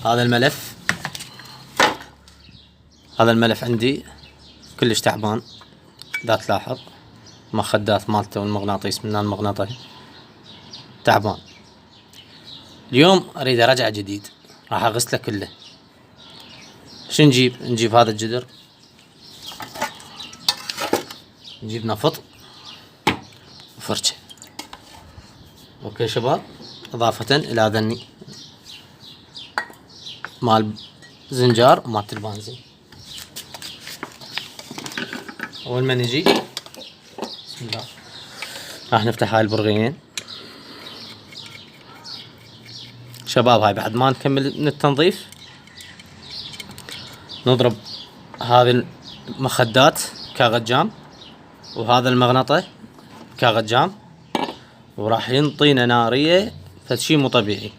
هذا الملف عندي كلش تعبان، اذا تلاحظ مخدات مالته والمغناطيس من المغناطيس تعبان. اليوم اريد ارجع جديد، راح اغسله كله. شو نجيب هذا الجدر، نجيب نفط وفرشة. اوكي شباب، اضافة الى ذني مال زنجار ومالت البنزين. اول ما نجي بسم الله راح نفتح هاي البرغيين شباب. هاي بعد ما نكمل من التنظيف نضرب هذه المخدات كاغذ جام وهذا المغناطة كاغذ جام، وراح ينطينا نارية فشي مو طبيعي.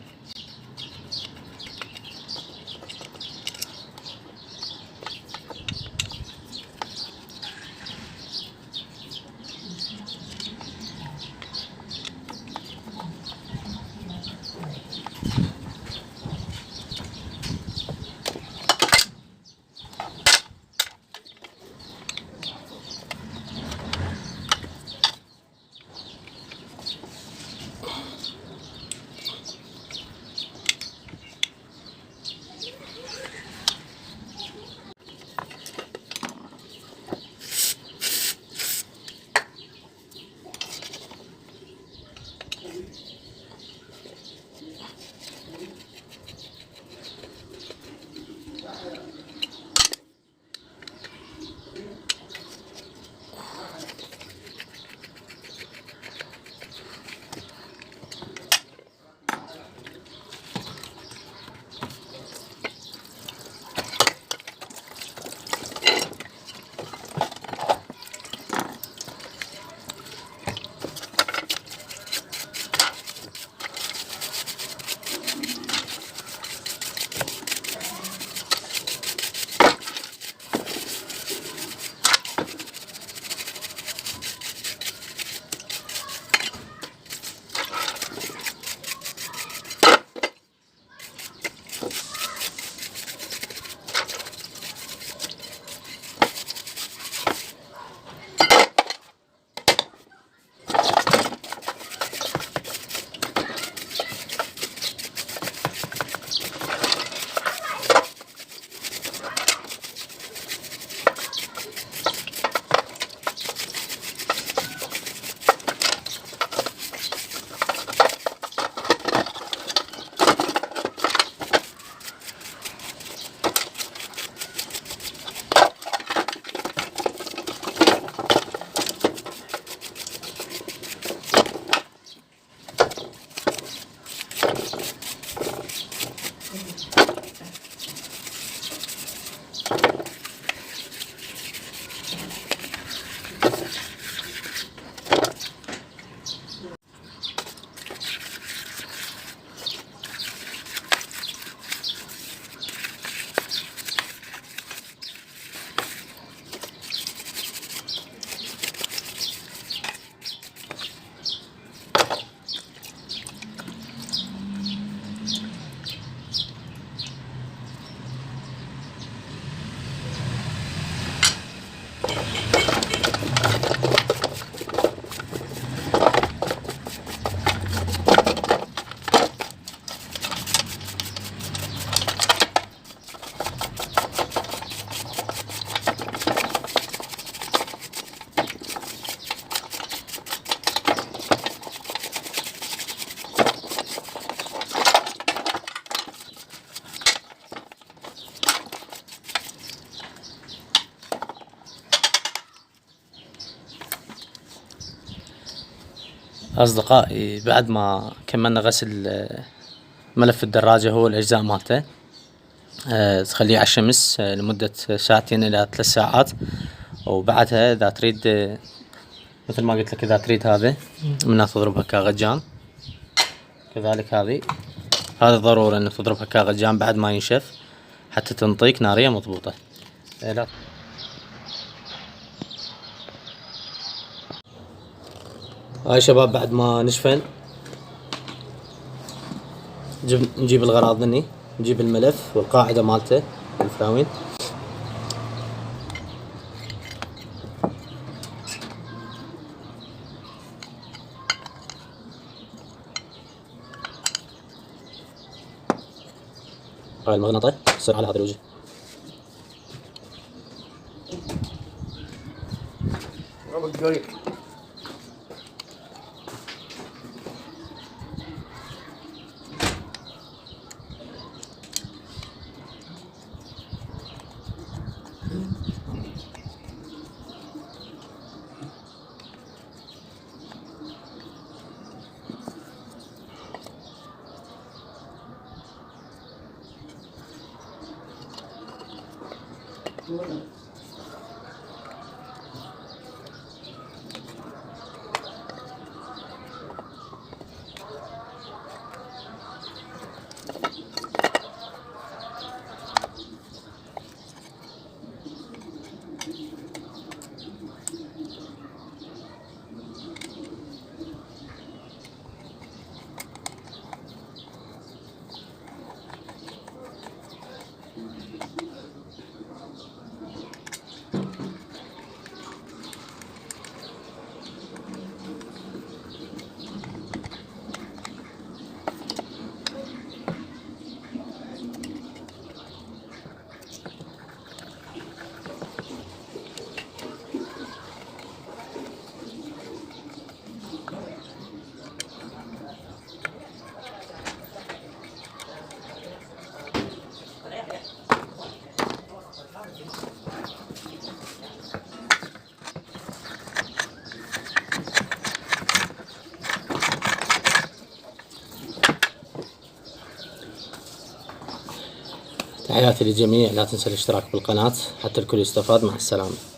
أصدقائي بعد ما كملنا غسل ملف الدراجة هو الأجزاء مالته، تخليه على الشمس لمدة 2 إلى 3 ساعات. وبعدها إذا تريد مثل ما قلت لك، إذا تريد هذا منها تضربها كاغجان، كذلك هذا ضروري إنك تضربها كاغجان بعد ما ينشف حتى تنطيك نارية مضبوطة. لا هاي شباب بعد ما نشفن نجيب الغراض ذني نجيب الملف والقاعدة مالته الفراوين. هاي المغناطة يصير على هذا الوجه. تحياتي للجميع، لا تنسى الاشتراك بالقناة حتى الكل يستفاد. مع السلامة.